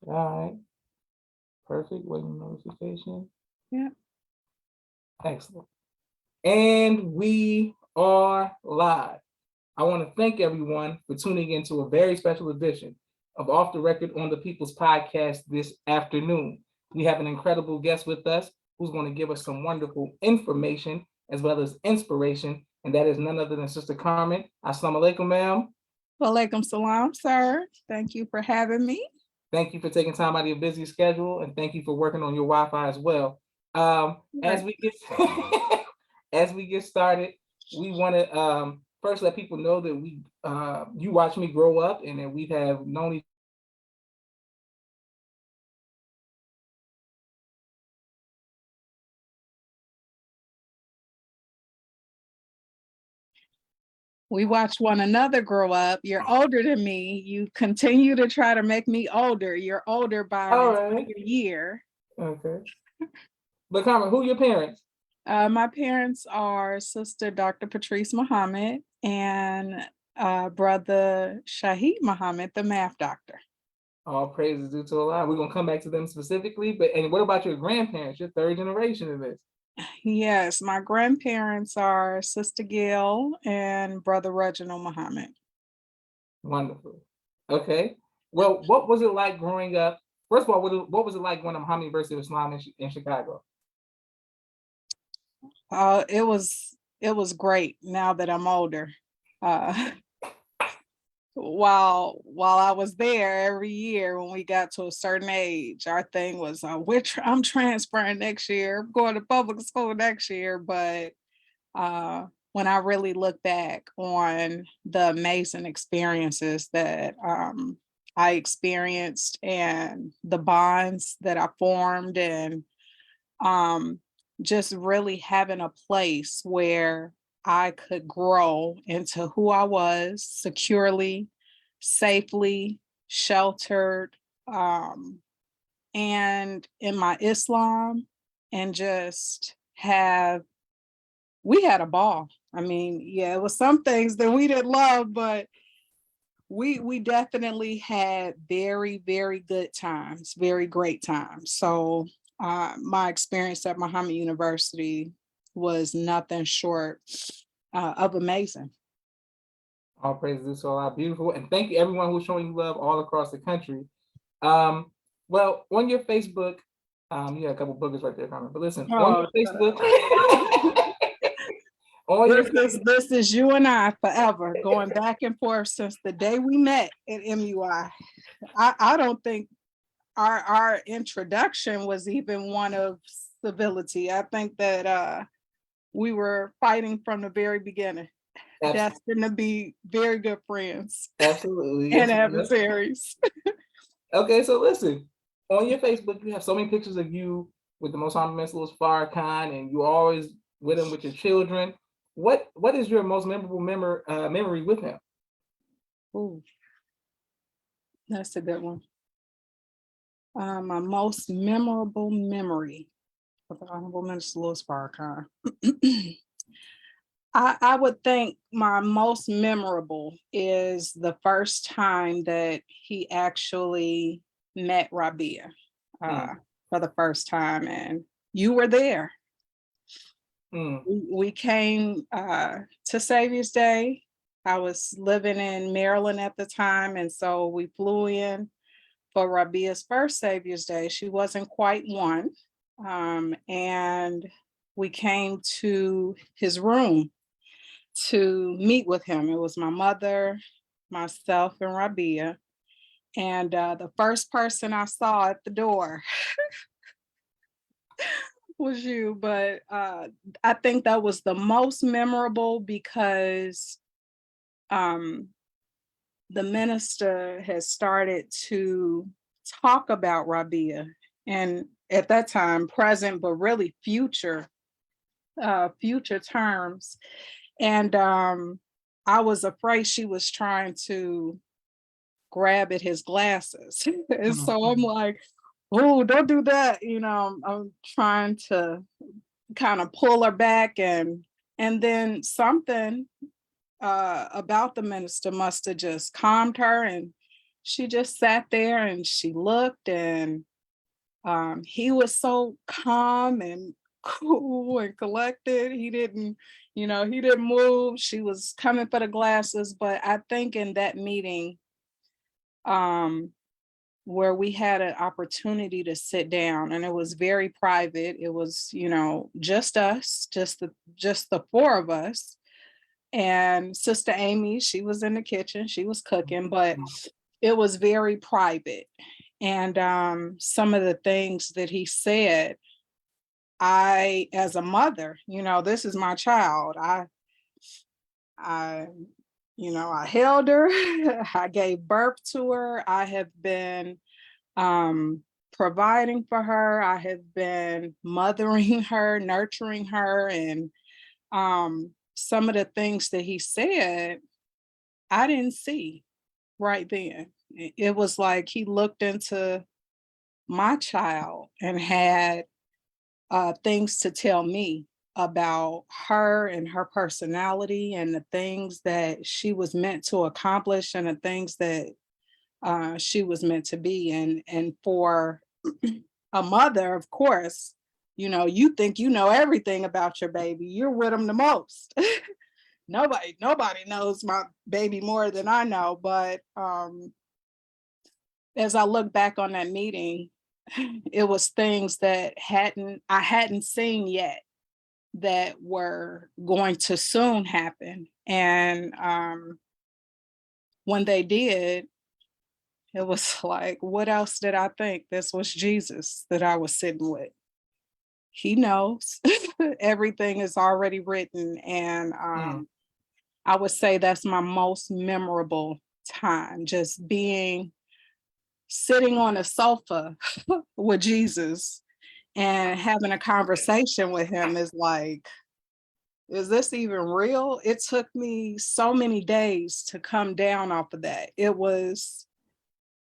All right. Perfect. Waiting notification. Yeah. Excellent. And we are live. I want to thank everyone for tuning into a very special edition of Off the Record on the People's Podcast this afternoon. We have an incredible guest with us who's going to give us some wonderful information as well as inspiration, and that is none other than Sister Carmen. Assalamu alaikum, ma'am. Walaikum salam, sir. Thank you for having me. Thank you for taking time out of your busy schedule, and thank you for working on your Wi-Fi as well. As Right. we get as we get started, we want to first let people know that we you watched me grow up, and that we have known each other for a very long time. We watched one another grow up. You're older than me. You continue to try to make me older. You're older by an All entire right. year. Okay. But Carmen, who are your parents? My parents are Sister Dr. Patrice Muhammad and Brother Shahid Muhammad, the math doctor. All praises due to Allah. We're gonna come back to them specifically. But and what about your grandparents? Your third generation of this. Yes, my grandparents are Sister Gail and Brother Reginald Muhammad. Wonderful. Okay. Well, what was it like growing up? First of all, what was it like going to Muhammad University of Islam in Chicago? It was great now that I'm older. Uh, while I was there every year when we got to a certain age, our thing was I'm transferring next year. I'm going to public school next year. But when I really look back on the amazing experiences that I experienced and the bonds that I formed and um, just really having a place where I could grow into who I was securely, safely, sheltered, and in my Islam, and just we had a ball. I mean, yeah, it was some things that we didn't love, but we definitely had very, very good times, very great times. So my experience at Muhammad University was nothing short of amazing. All praises to Allah. Beautiful. And thank you everyone who's showing you love all across the country. Um, well, on your Facebook, you got a couple boogers right there, Carmen. But listen, on Oh, your Facebook, on your this is you and I forever going back and forth since the day we met at MUI. I don't think our introduction was even one of civility. I think that we were fighting from the very beginning, destined to be very good friends absolutely. and Yes. adversaries. Okay, so listen, on your Facebook, you have so many pictures of you with the most honorable Sis Farrakhan, and you always with him with your children. What is your most memorable memory with him? Ooh, that's a good one. My most memorable memory of the Honorable Minister Louis Farrakhan. I would think my most memorable is the first time that he actually met Rabia for the first time, and you were there. We came to Savior's Day. I was living in Maryland at the time, and so we flew in for Rabia's first Savior's Day. She wasn't quite one, and we came to his room to meet with him. It was my mother, myself, and Rabia. And the first person I saw at the door was you. But I think that was the most memorable because the minister has started to talk about Rabia. And at that time, present, but really future terms. And I was afraid she was trying to grab at his glasses. And so I'm like, oh, don't do that. I'm trying to kind of pull her back, and then something about the minister must have just calmed her, and she just sat there and she looked, and he was so calm and cool and collected. He didn't, he didn't move. She was coming for the glasses. But I think in that meeting, um, where we had an opportunity to sit down, and it was very private. It was, just us, just the four of us. And Sister Amy, she was in the kitchen, she was cooking, but it was very private. And some of the things that he said, I, as a mother, this is my child. I, I held her, I gave birth to her. I have been providing for her. I have been mothering her, nurturing her. And some of the things that he said, I didn't see right then. It was like he looked into my child and had things to tell me about her and her personality and the things that she was meant to accomplish and the things that she was meant to be. And for a mother, of course, you think you know everything about your baby. You're with them the most. Nobody knows my baby more than I know. But as I look back on that meeting, it was things that I hadn't seen yet that were going to soon happen. And when they did, it was like, what else did I think? This was Jesus that I was sitting with. He knows. Everything is already written. And I would say that's my most memorable time, just sitting on a sofa with Jesus and having a conversation with him. Is like, is this even real? It took me so many days to come down off of that. It was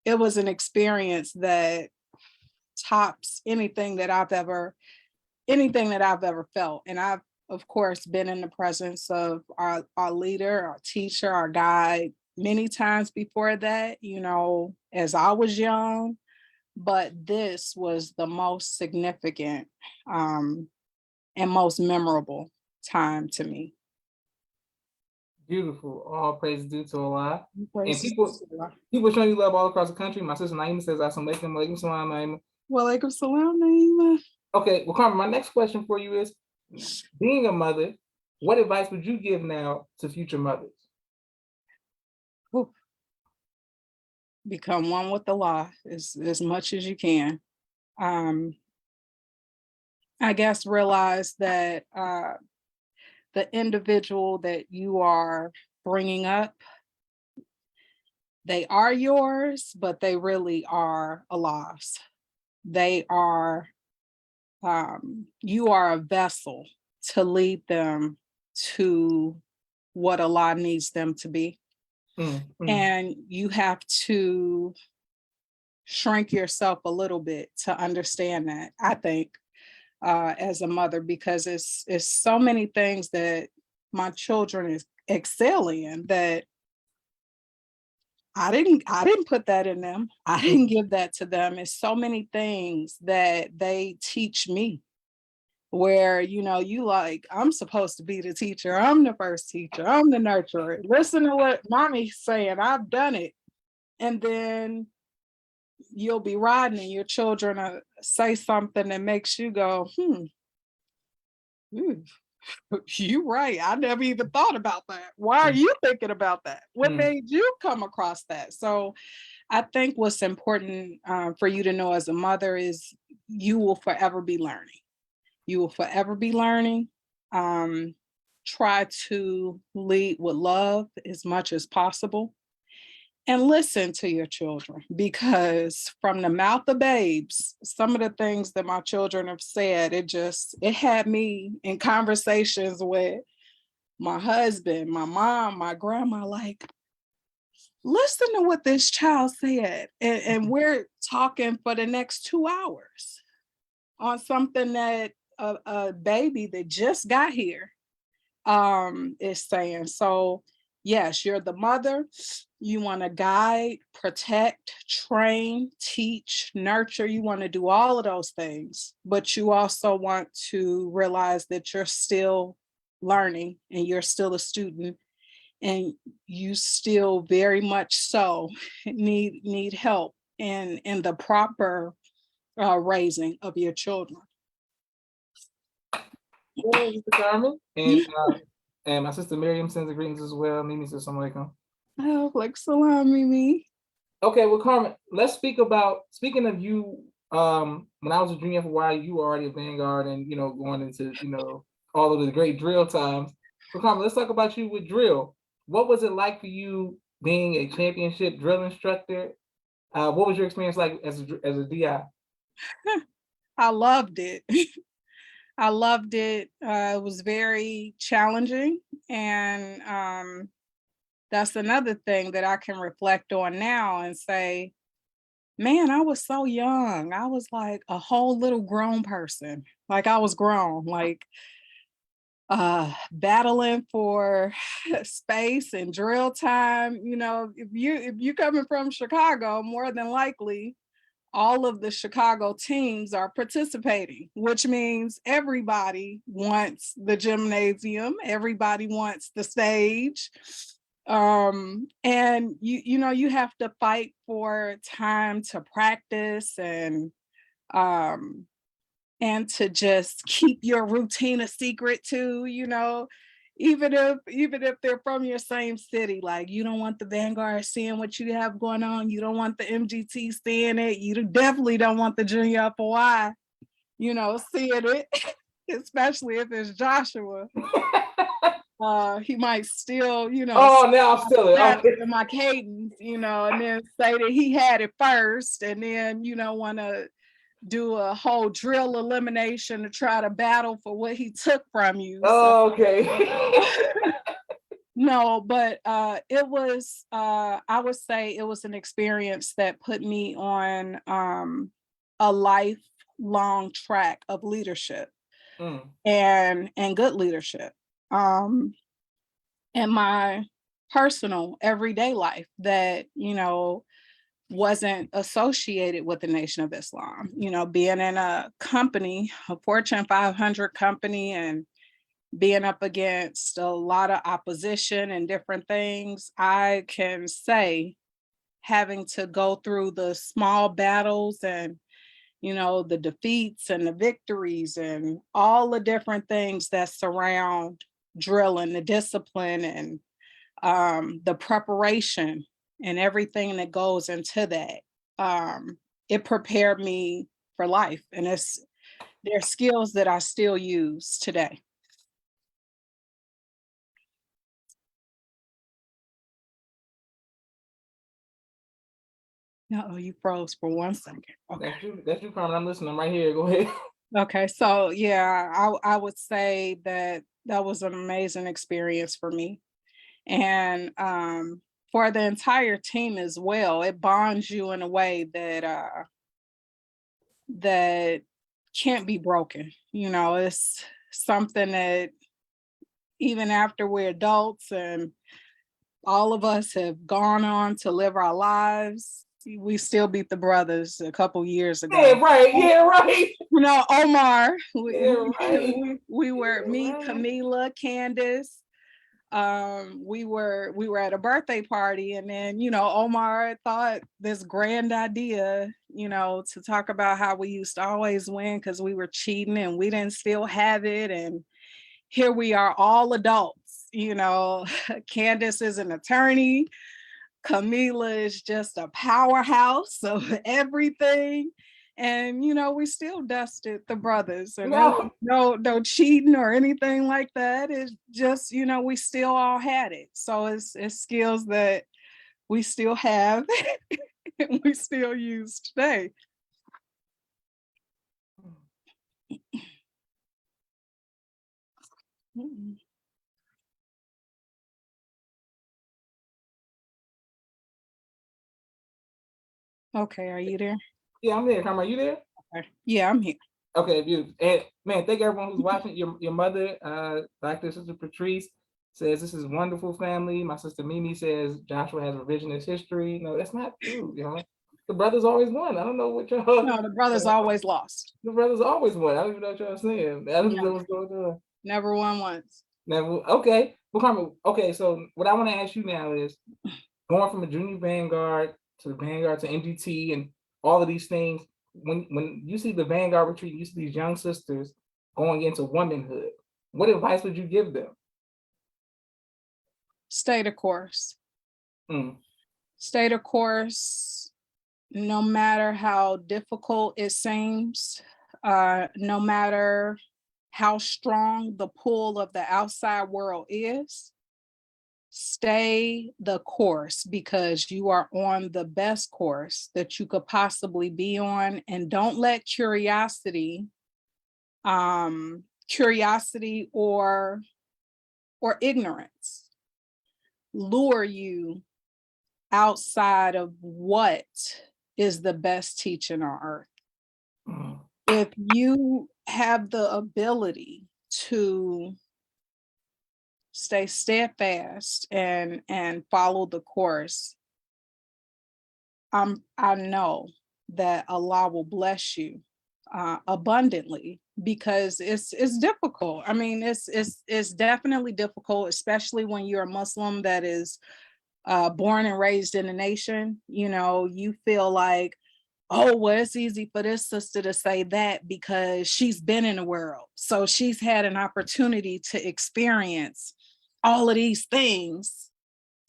an experience that tops anything that I've ever felt. And I've, of course, been in the presence of our leader, our teacher, our guide many times before that, as I was young. But this was the most significant and most memorable time to me. Beautiful. All praise due to Allah. And Praise people showing you love all across the country. My sister Naima says, Assalamu alaikum, alaikum salam, Naima. Walaikum salam, Naima. Okay, well, Carmen, my next question for you is, being a mother, what advice would you give now to future mothers? Ooh. Become one with Allah as much as you can. I guess realize that the individual that you are bringing up, they are yours, but they really are Allah's. They are, you are a vessel to lead them to what Allah needs them to be. And you have to shrink yourself a little bit to understand that, I think, as a mother, because it's so many things that my children excel in that I didn't put that in them. I didn't give that to them. It's so many things that they teach me where, you like, I'm supposed to be the teacher. I'm the first teacher. I'm the nurturer. Listen to what mommy's saying. I've done it. And then you'll be riding and your children say something that makes you go, you're right. I never even thought about that. Why are you thinking about that? What made you come across that? So I think what's important for you to know as a mother is you will forever be learning. You will forever be learning. Try to lead with love as much as possible. And listen to your children, because from the mouth of babes, some of the things that my children have said, it had me in conversations with my husband, my mom, my grandma, like, listen to what this child said. And we're talking for the next 2 hours on something that a baby that just got here is saying. So yes, you're the mother. You want to guide, protect, train, teach, nurture. You want to do all of those things, but you also want to realize that you're still learning and you're still a student, and you still very much so need help in the proper raising of your children. Yeah, Sister Carmen. And my sister Miriam sends the greetings as well. Mimi says assalamu alaikum. Oh, like salami me. Okay, well, Carmen, let's speak about, speaking of you, when I was a junior for a while, you were already a Vanguard and, going into, all of the great drill times. So Carmen, let's talk about you with drill. What was it like for you being a championship drill instructor? What was your experience like as a DI? I loved it. I loved it. It was very challenging. And that's another thing that I can reflect on now and say, man, I was so young. I was like a whole little grown person. Like I was grown, like battling for space and drill time. If you coming from Chicago, more than likely all of the Chicago teams are participating, which means everybody wants the gymnasium, everybody wants the stage. And you have to fight for time to practice and to just keep your routine a secret too, even if they're from your same city. Like, you don't want the Vanguard seeing what you have going on, you don't want the MGT seeing it, you definitely don't want the junior upper Y, seeing it, especially if it's Joshua. He might still, Oh, now I'm still in my cadence, and then say that he had it first, and then want to do a whole drill elimination to try to battle for what he took from you. Oh, okay. No, but it was, I would say it was an experience that put me on a lifelong track of leadership and good leadership. In my personal everyday life that, wasn't associated with the Nation of Islam, being in a company, a Fortune 500 company, and being up against a lot of opposition and different things. I can say having to go through the small battles and, the defeats and the victories and all the different things that surround drilling, the discipline and the preparation and everything that goes into that. It prepared me for life, and they're skills that I still use today. No, you froze for 1 second. Okay. That's you, Carmen. I'm listening. I'm right here. Go ahead. Okay, so yeah, I would say that was an amazing experience for me, and for the entire team as well. It bonds you in a way that can't be broken. It's something that even after we're adults and all of us have gone on to live our lives, we still beat the brothers a couple years ago. Yeah, right. Yeah, right. Omar, Right. we were me, Right. Camila, Candace. We were at a birthday party, and then Omar thought this grand idea, to talk about how we used to always win because we were cheating and we didn't still have it. And here we are, all adults. Candace is an attorney. Camila is just a powerhouse of everything. And we still dusted the brothers, and really no cheating or anything like that. It's just we still all had it. So it's skills that we still have and we still use today. Okay, are you there? Yeah, I'm there. Carmen, are you there? Okay. Yeah, I'm here. Okay, beautiful. And man, thank everyone who's watching. Your mother, Dr. Sister Patrice, says, this is wonderful family. My sister Mimi says, Joshua has revisionist history. No, that's not true, The brothers always won. I don't know what y'all. No, the brothers always lost. The brothers always won. I don't even know what y'all saying. I don't know what's going on. Never won once. Never. Okay. Well, Carmen, okay, so what I want to ask you now is going from a junior Vanguard to the Vanguard to MDT and all of these things, when you see the Vanguard retreat, you see these young sisters going into womanhood, what advice would you give them? Stay the course. Mm. Stay the course, no matter how difficult it seems, no matter how strong the pull of the outside world is. Stay the course, because you are on the best course that you could possibly be on, and don't let curiosity or ignorance lure you outside of what is the best teaching on earth. Mm. If you have the ability to stay steadfast and follow the course, I know that Allah will bless you abundantly, because it's difficult. I mean, it's definitely difficult, especially when you're a Muslim that is born and raised in a nation. You feel like, oh, well, it's easy for this sister to say that because she's been in the world. So she's had an opportunity to experience all of these things.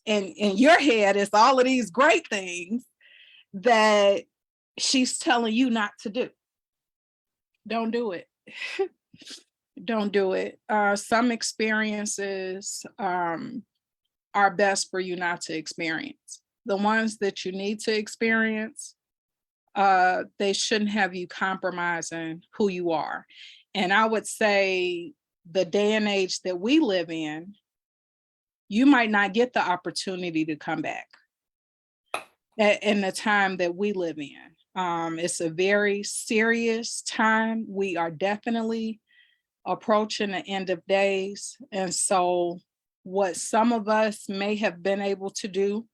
And in your head, it's all of these great things that she's telling you not to do. Don't do it. Don't do it. Some experiences are best for you not to experience. The ones that you need to experience, they shouldn't have you compromising who you are. And I would say the day and age that we live in, you might not get the opportunity to come back in the time that we live in. It's a very serious time. We are definitely approaching the end of days. And so what some of us may have been able to do,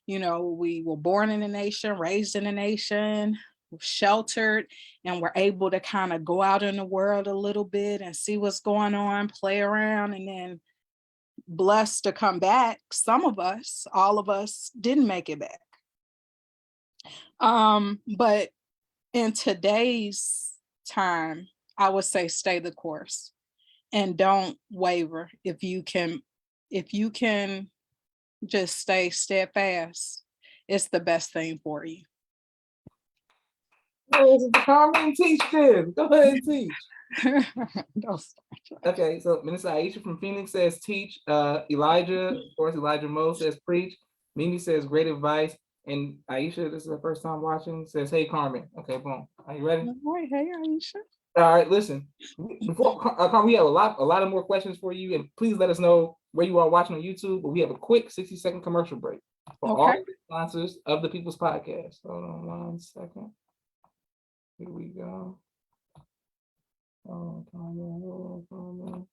we were born in a nation, raised in a nation, sheltered, and we're able to kind of go out in the world a little bit and see what's going on, play around, and then blessed to come back. Some of us, all of us, didn't make it back. But in today's time, I would say stay the course and don't waver. If you can just stay steadfast, it's the best thing for you. Carmen, teach this. Go ahead and teach. Okay, so Minister Aisha from Phoenix says teach. Elijah, of course, Elijah Mo says preach. Mimi says great advice. And Aisha, this is her first time watching, says, hey, Carmen. Okay, boom. Are you ready? All right, hey, Aisha. All right, listen. Before Carmen, we have a lot of more questions for you, and please let us know where you are watching on YouTube. But we have a quick 60-second commercial break for all the sponsors of the People's Podcast. Hold on 1 second. Here we go. Oh, Carmen.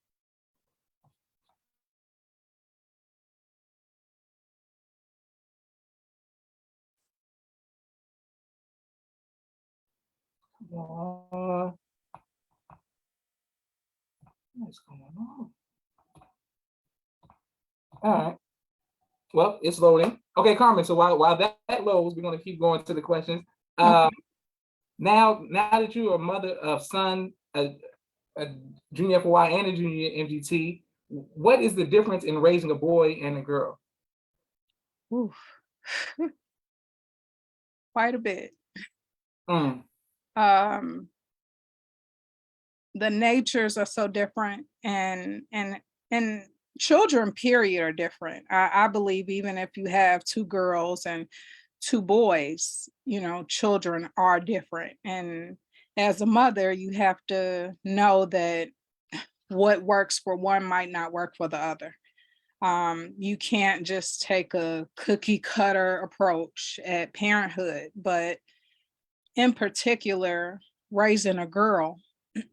What's going on? All right. Well, it's loading. Okay, Carmen. So while that loads, we're going to keep going to the questions. Now that you are a mother of son, a junior FY and a junior MGT, what is the difference in raising a boy and a girl? Oof. Quite a bit. The natures are so different, and children, period, are different. I believe even if you have 2 girls and 2 boys, children are different. And as a mother, you have to know that what works for one might not work for the other. You can't just take a cookie cutter approach at parenthood, but in particular, raising a girl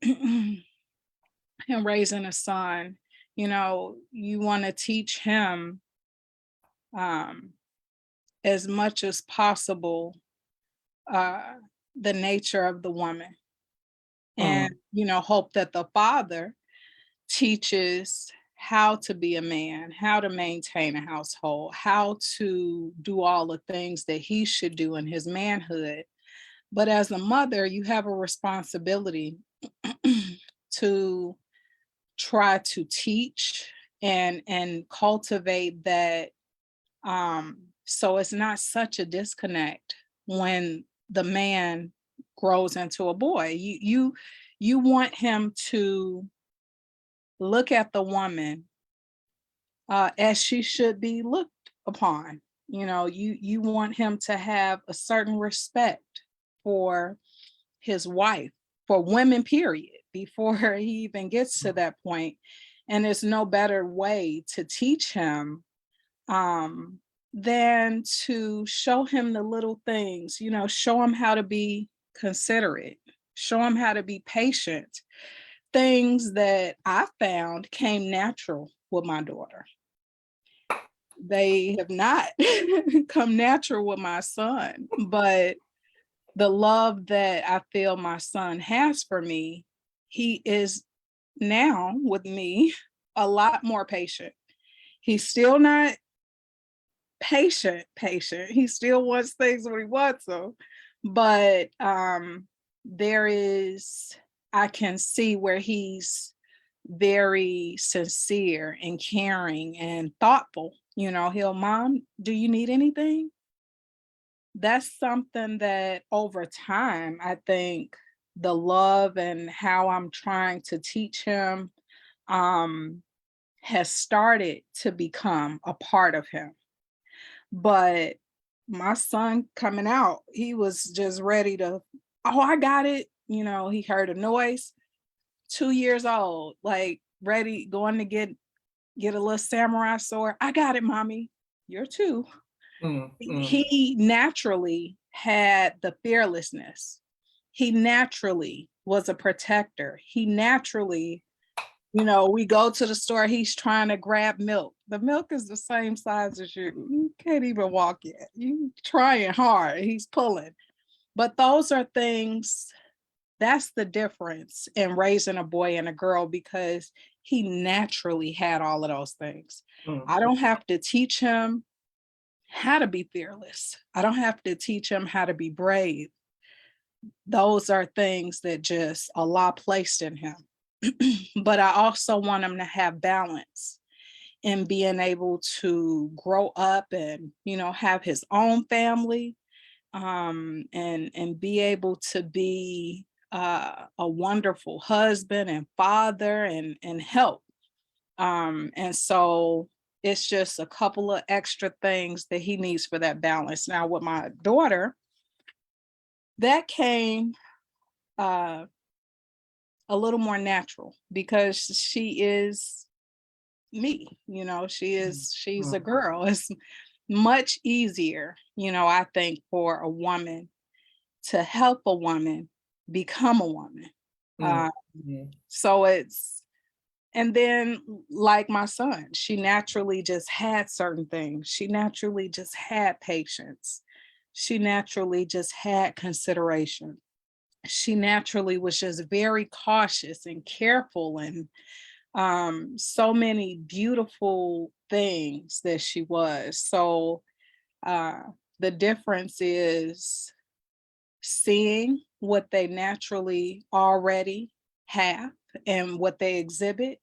and raising a son you want to teach him as much as possible uh, the nature of the woman, and Mm, hope that the father teaches how to be a man, how to maintain a household, how to do all the things that he should do in his manhood. But as a mother, you have a responsibility to try to teach and cultivate that, so it's not such a disconnect when the man grows into a boy. You want him to look at the woman as she should be looked upon. You want him to have a certain respect for his wife, for women, period, before he even gets to that point. And there's no better way to teach him um, than to show him the little things, show him how to be considerate, show him how to be patient. Things that I found came natural with my daughter. They have not come natural with my son, but the love that I feel my son has for me, he is now with me a lot more patient. He's still not patient. He still wants things when he wants them. But there is, I can see where he's very sincere and caring and thoughtful. He'll, Mom, do you need anything? That's something that over time, I think the love and how I'm trying to teach him um, has started to become a part of him. But my son coming out, he was just ready to, oh, I got it. He heard a noise, 2 years old, like ready, going to get a little samurai sword. I got it, mommy. You're two. He naturally had the fearlessness. He naturally was a protector. He naturally, we go to the store, he's trying to grab milk. The milk is the same size as you. You can't even walk yet. You trying hard. He's pulling. But those are things, that's the difference in raising a boy and a girl, because he naturally had all of those things. I don't have to teach him how to be fearless. I don't have to teach him how to be brave. Those are things that just Allah placed in him. But I also want him to have balance in being able to grow up and, have his own family, and be able to be a wonderful husband and father and help. And so it's just a couple of extra things that he needs for that balance. Now, with my daughter, that came a little more natural because she is me, she's a girl. It's much easier, I think, for a woman to help a woman become a woman. So and then, like my son, she naturally just had certain things. She naturally just had patience. She naturally just had consideration. She naturally was just very cautious and careful, and so many beautiful things that she was. So the difference is seeing what they naturally already have and what they exhibit,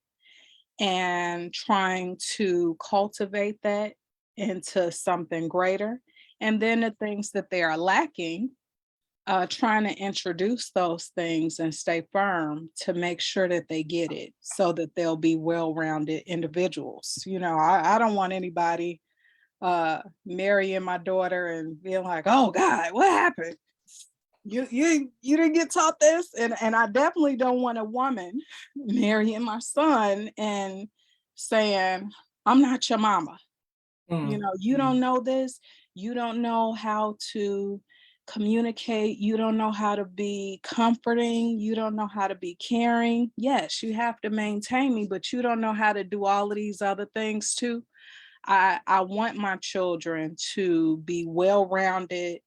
and trying to cultivate that into something greater. And then the things that they are lacking, trying to introduce those things and stay firm to make sure that they get it so that they'll be well-rounded individuals. I don't want anybody marrying my daughter and being like, oh God, what happened? You didn't get taught this. And I definitely don't want a woman marrying my son and saying, I'm not your mama. You don't know this. You don't know how to communicate, you don't know how to be comforting, you don't know how to be caring. Yes, you have to maintain me, but you don't know how to do all of these other things too. I want my children to be well-rounded,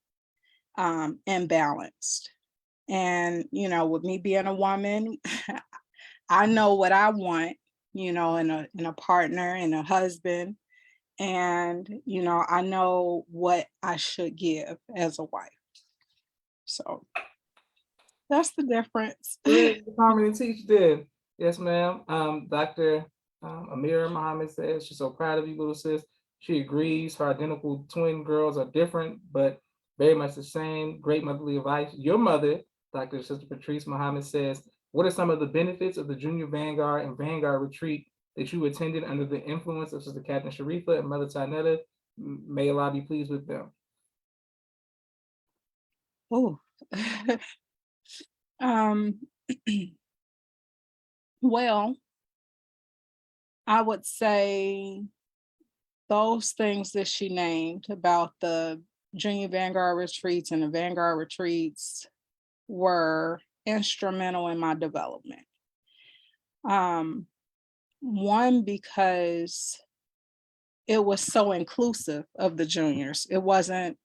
and balanced. And, with me being a woman, I know what I want, in a partner and a husband. And, I know what I should give as a wife. So that's the difference. Good, Carmen and teach did. Yes, ma'am. Dr. Amira Muhammad says she's so proud of you, little sis. She agrees her identical twin girls are different, but very much the same. Great motherly advice. Your mother, Dr. Sister Patrice Muhammad, says, what are some of the benefits of the Junior Vanguard and Vanguard retreat that you attended under the influence of Sister Captain Sharifa and Mother Tanetta? May Allah be pleased with them. Oh, well, I would say those things that she named about the Junior Vanguard retreats and the Vanguard retreats were instrumental in my development. One, because it was so inclusive of the juniors. It wasn't,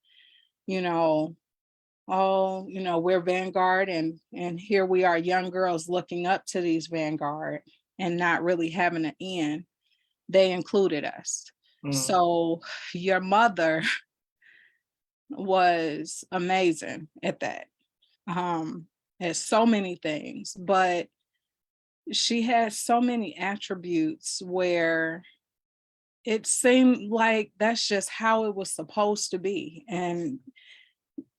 we're Vanguard and here we are, young girls looking up to these Vanguard and not really having an end. They included us. So your mother was amazing at that, at so many things, but she had so many attributes where it seemed like that's just how it was supposed to be. And,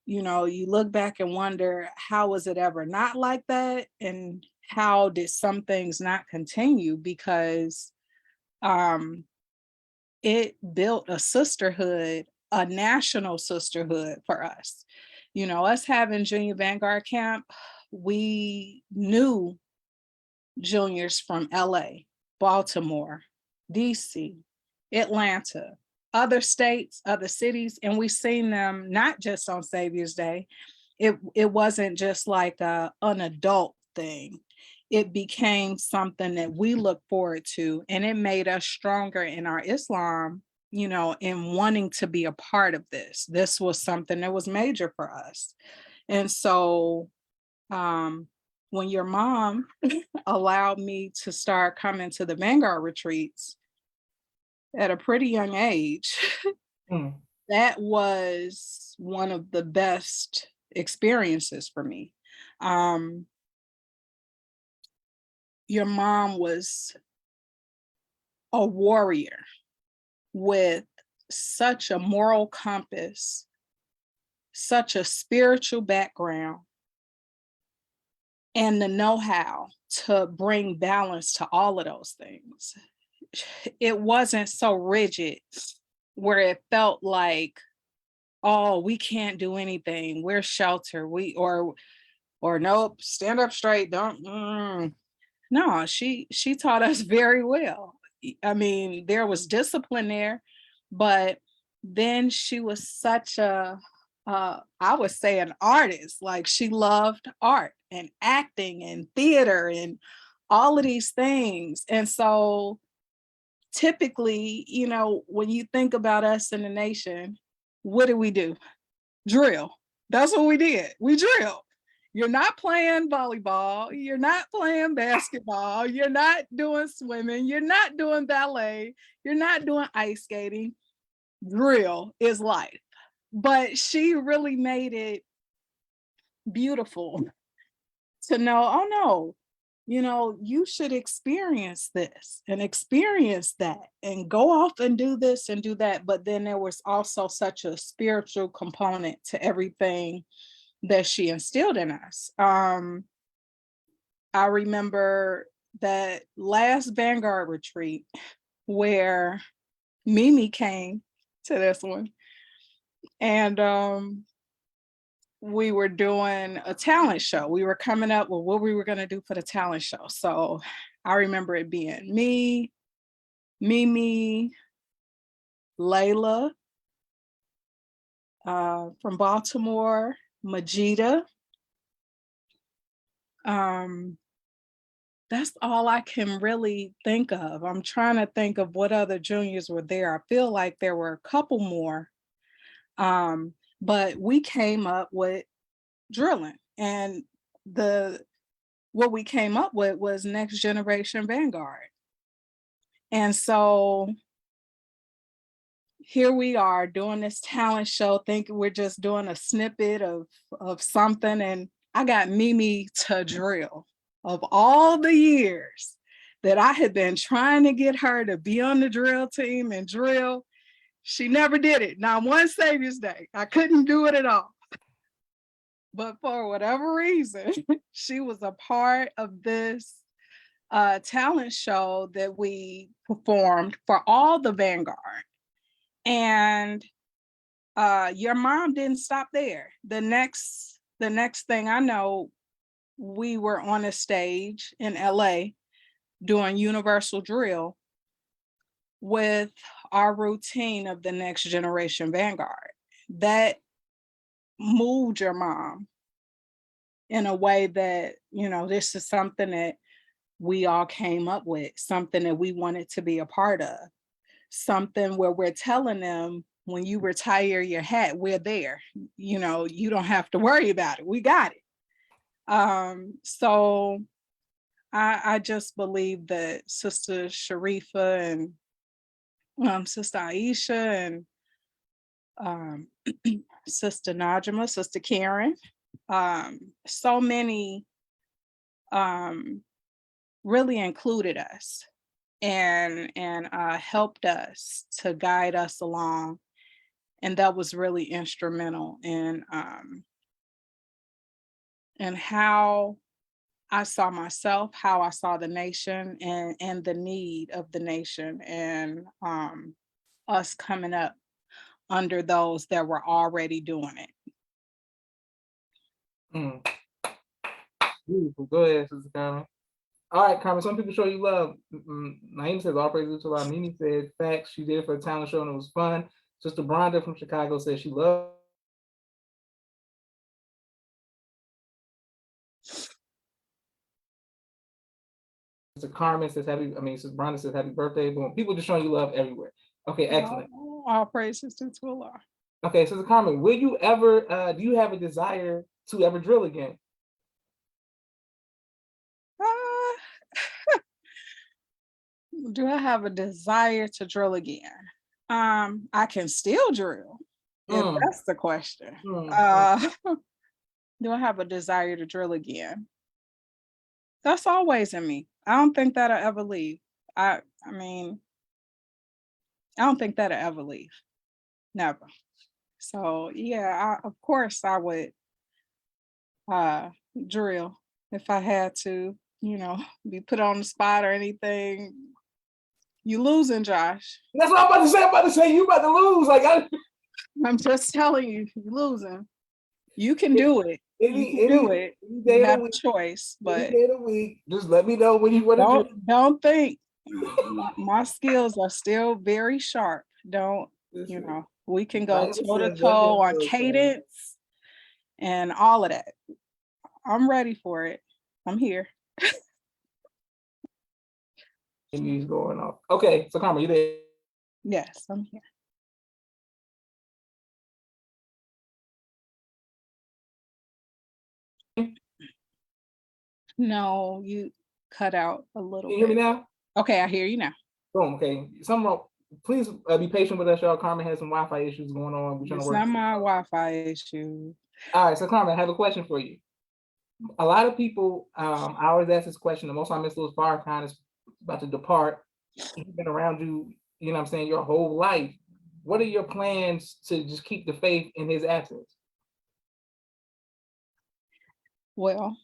you look back and wonder, how was it ever not like that? And how did some things not continue? Because it built a sisterhood, a national sisterhood for us. Us having Junior Vanguard Camp, we knew juniors from LA, Baltimore, DC, Atlanta, other states, other cities, and we seen them not just on Savior's Day. It wasn't just like an adult thing. It became something that we look forward to, and it made us stronger in our Islam, in wanting to be a part of this. This was something that was major for us. And so when your mom allowed me to start coming to the Vanguard retreats at a pretty young age, that was one of the best experiences for me. Your mom was a warrior with such a moral compass, such a spiritual background, and the know-how to bring balance to all of those things. It wasn't so rigid where it felt like, oh, we can't do anything, we're sheltered, or nope, stand up straight, don't. No, she taught us very well. I mean, there was discipline there, but then she was such I would say an artist. Like, she loved art and acting and theater and all of these things. And so typically, when you think about us in the nation, what do? Drill. That's what we did. We drilled. You're not playing volleyball. You're not playing basketball. You're not doing swimming. You're not doing ballet. You're not doing ice skating. Drill is life. But she really made it beautiful to know, oh no, you should experience this and experience that and go off and do this and do that. But then there was also such a spiritual component to everything that she instilled in us. I remember that last Vanguard retreat where Mimi came to this one, and we were doing a talent show. We were coming up with what we were going to do for the talent show. So I remember it being me, Mimi, Layla from Baltimore, Majida. That's all I can really think of. I'm trying to think of what other juniors were there. I feel like there were a couple more. But we came up with drilling, and what we came up with was Next Generation Vanguard. And so here we are doing this talent show, thinking we're just doing a snippet of something. And I got Mimi to drill. Of all the years that I had been trying to get her to be on the drill team and drill, she never did it. Not one Savior's Day. I couldn't do it at all. But for whatever reason, she was a part of this talent show that we performed for all the Vanguard. And your mom didn't stop there. The next thing I know, we were on a stage in LA doing Universal Drill with our routine of the Next Generation Vanguard. That moved your mom in a way that, this is something that we all came up with, something that we wanted to be a part of, something where we're telling them, when you retire your hat, we're there. You don't have to worry about it. We got it. So I just believe that Sister Sharifa and Sister Aisha and Sister Najima, Sister Karen, so many really included us and helped us to guide us along. And that was really instrumental in how I saw myself, how I saw the nation, and the need of the nation, and us coming up under those that were already doing it. Beautiful. Go ahead, Sister Carmen. All right, Carmen, some people show you love. Naeem says, all praises to Allah. Mimi said, facts, she did it for a talent show and it was fun. Sister Bronda from Chicago says she loved. Sister Carmen says Sister Bronda says happy birthday. Boom. People just showing you love everywhere. Okay, excellent. All praises to Allah. Okay, Sister Carmen, will you ever, do you have a desire to ever drill again? Do I have a desire to drill again? I can still drill, if that's the question. Do I have a desire to drill again? That's always in me. I don't think that'll ever leave. I don't think that'll ever leave. Never. So yeah, of course I would drill if I had to, be put on the spot or anything. You losing, Josh. That's what I'm about to say. I'm about to say you about to lose. I'm just telling you, you're losing. You can do it. You have a choice, but any day of the week, just let me know when you want to do. Don't think my skills are still very sharp. Don't, we can go toe to toe on cadence and all of that. I'm ready for it. I'm here. He's going off. Okay, so Carmen, you there? Yes, I'm here. No, you cut out a little bit. Can you hear me now? Okay, I hear you now. Boom, okay. Please be patient with us, y'all. Carmen has some Wi-Fi issues going on. It's not my Wi-Fi issue. All right, so Carmen, I have a question for you. A lot of people, I always ask this question, and most of my Sis Farrakhan is about to depart. He's been around you, your whole life. What are your plans to just keep the faith in his absence? Well,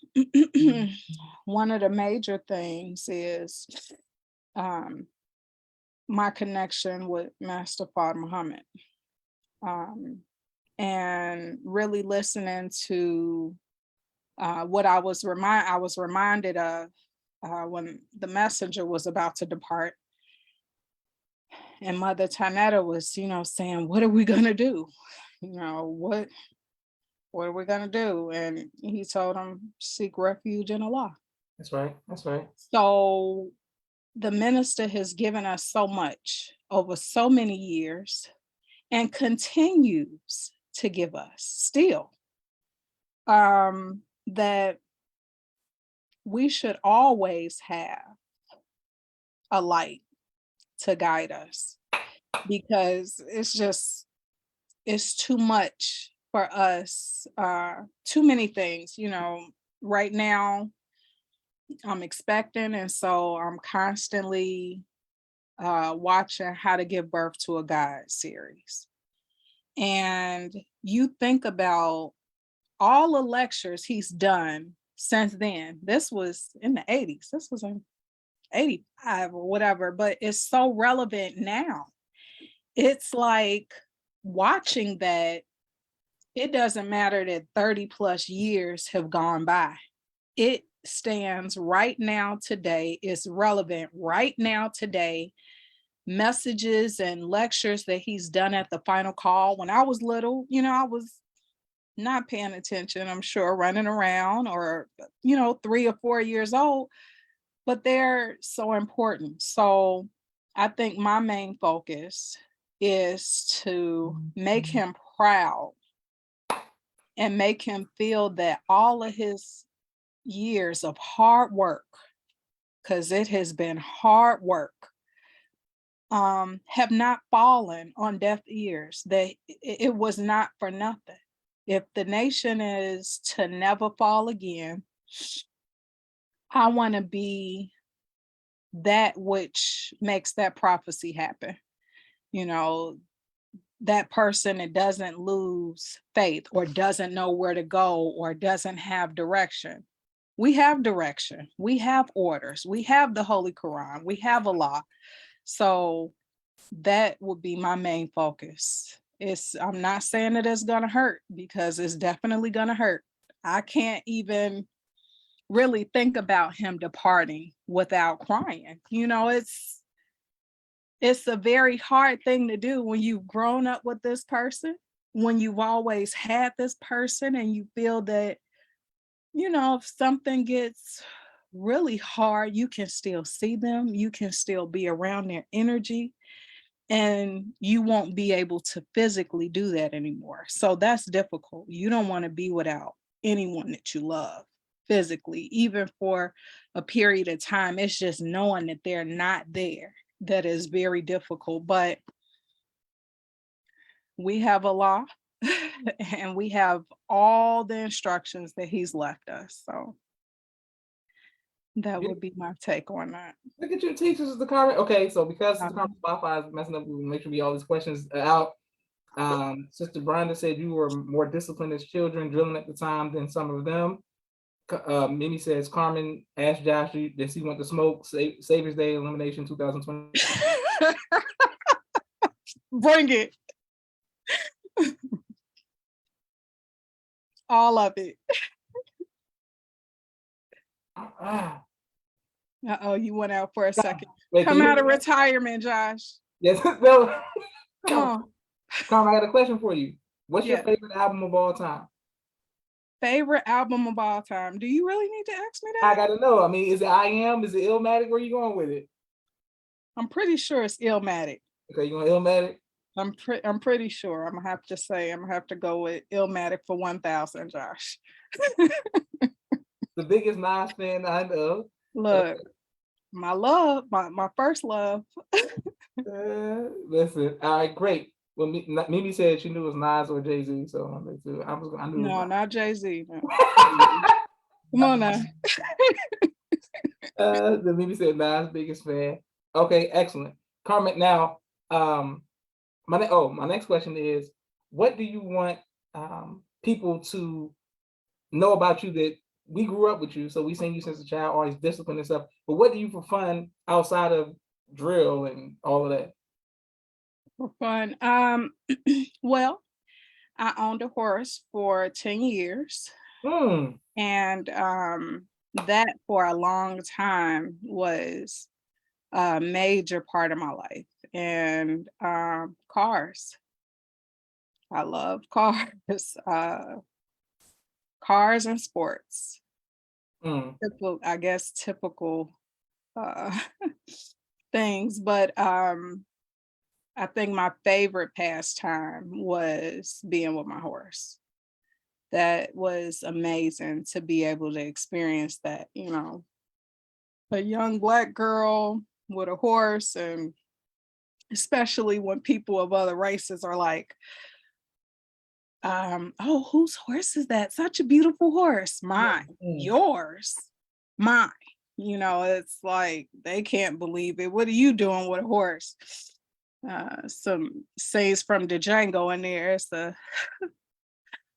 one of the major things is my connection with Master Father Muhammad, and really listening to what I was reminded of when the messenger was about to depart, and Mother Tanetta was, saying, "What are we gonna do? What what are we gonna do? And he told them, seek refuge in Allah. That's right. That's right. So the minister has given us so much over so many years and continues to give us still, that we should always have a light to guide us, because it's too much for us, too many things, right now I'm expecting, and so I'm constantly watching How to Give Birth to a God series. And you think about all the lectures he's done since then. This was in the 80s. This was in 85 or whatever, but it's so relevant now. It's like watching that, it doesn't matter that 30 plus years have gone by. It stands right now today, is relevant right now today. Messages and lectures that he's done at the final call. When I was little, I was not paying attention, I'm sure, running around, or 3 or 4 years old, but they're so important. So I think my main focus is to make him proud and make him feel that all of his years of hard work, because it has been hard work, have not fallen on deaf ears, that it was not for nothing. If the nation is to never fall again, I want to be that which makes that prophecy happen. That person that doesn't lose faith or doesn't know where to go or doesn't have direction. We have direction. We have orders. We have the Holy Quran. We have Allah. So that would be my main focus. I'm not saying that it's going to hurt, because it's definitely going to hurt. I can't even really think about him departing without crying. It's a very hard thing to do when you've grown up with this person, when you've always had this person, and you feel that, if something gets really hard, you can still see them, you can still be around their energy, and you won't be able to physically do that anymore. So that's difficult. You don't want to be without anyone that you love physically, even for a period of time. It's just knowing that they're not there that is very difficult. But we have Allah and we have all the instructions that he's left us. So that would be my take on that. Look at your teachers, Sister Carmen. Okay, so because Sister Carmen's Spotify is messing up, we will make sure we get all these questions out. Sister Brenda said you were more disciplined as children, drilling at the time than some of them. Mimi says Carmen asked Josh does he want to smoke. Savior's Day elimination 2020. Bring it. All of it. Uh-oh, you went out for a second. Come out of retirement, Josh. Yes, no. Come on. Carmen, I got a question for you. What's your favorite album of all time? Favorite album of all time? Do you really need to ask me that? I gotta know. I mean, is it I Am? Is it Illmatic? Where are you going with it? I'm pretty sure it's Illmatic. Okay, you going Illmatic? I'm pretty sure. I'm gonna have to go with Illmatic for 1,000, Josh. The biggest Nas fan I know. Look, my love, my first love. Listen, all right, great. Well, Mimi said she knew it was Nas or Jay-Z, so I knew. No, not Jay-Z. No. Come on now. Then Mimi said Nas, biggest fan. Okay, excellent. Carmen, now, my next question is, what do you want people to know about you that we grew up with you, so we seen you since a child, always disciplined and stuff, but what do you for fun outside of drill and all of that? For fun. Well, I owned a horse for 10 years. And that for a long time was a major part of my life. And cars. I love cars. cars and sports. Mm. Typical uh, things, but I think my favorite pastime was being with my horse. That was amazing to be able to experience that, a young Black girl with a horse, and especially when people of other races are like, oh, whose horse is that? Such a beautiful horse. Mine. Yours. Mine. It's like they can't believe it. What are you doing with a horse? Some says from the Django in there. It's a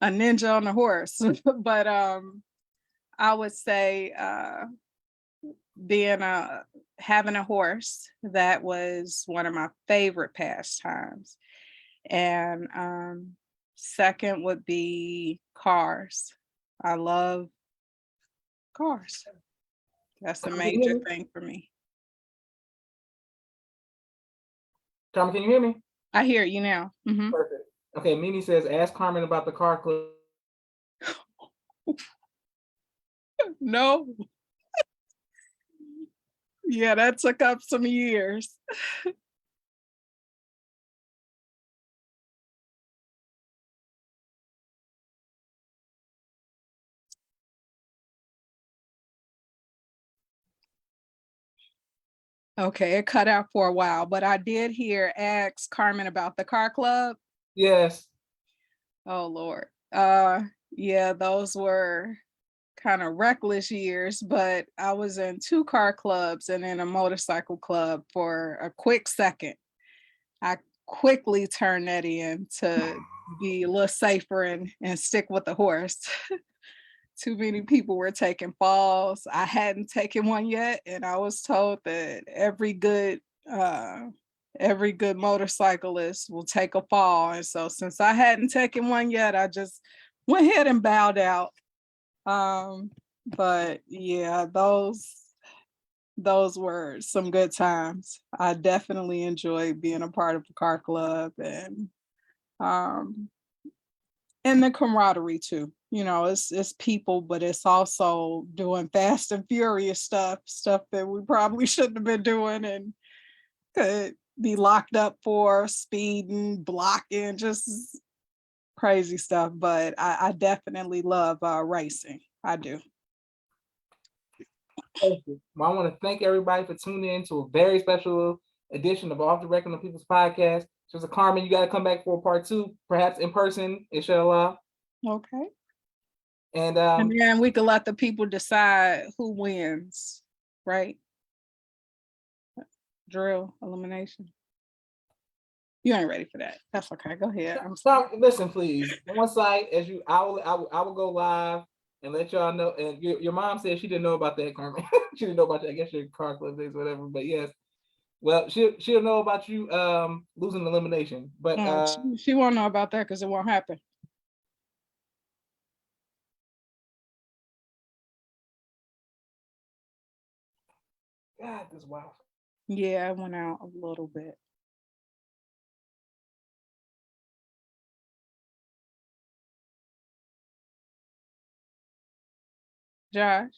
ninja on a horse. But I would say being having a horse, that was one of my favorite pastimes. And second would be cars. I love cars. That's a major thing for me. Carmen, can you hear me? I hear you now. Mm-hmm. Perfect. Okay, Mimi says, ask Carmen about the car club. No. Yeah, that took up some years. Okay, it cut out for a while, but I did hear ask Carmen about the car club. Yes. Oh Lord. Yeah, those were kind of reckless years, but I was in 2 car clubs and in a motorcycle club for a quick second. I quickly turned that in to be a little safer and stick with the horse. Too many people were taking falls. I hadn't taken one yet, and I was told that every good motorcyclist will take a fall. And so since I hadn't taken one yet, I just went ahead and bowed out. But yeah, those were some good times. I definitely enjoyed being a part of the car club, and the camaraderie too. It's people, but it's also doing fast and furious stuff that we probably shouldn't have been doing and could be locked up for, speeding, blocking, just crazy stuff. But I definitely love racing. I do. Perfect. Well, I want to thank everybody for tuning in to a very special edition of Off the Record on People's Podcast. So, Carmen, you got to come back for part 2, perhaps in person, inshallah. Okay. And then we could let the people decide who wins, right? Drill elimination. You ain't ready for that. That's okay. Go ahead. Listen, please. Once I will go live and let y'all know. And your mom said she didn't know about that, Carmen. She didn't know about that. I guess your car club days, whatever. But yes, well, she'll know about you losing elimination. But she won't know about that because it won't happen. God, this wow. Yeah, I went out a little bit. Josh?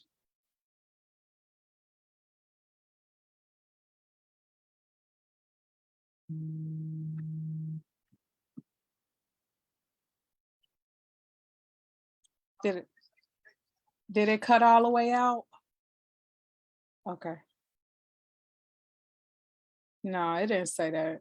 Did it cut all the way out? Okay. No, it didn't say that.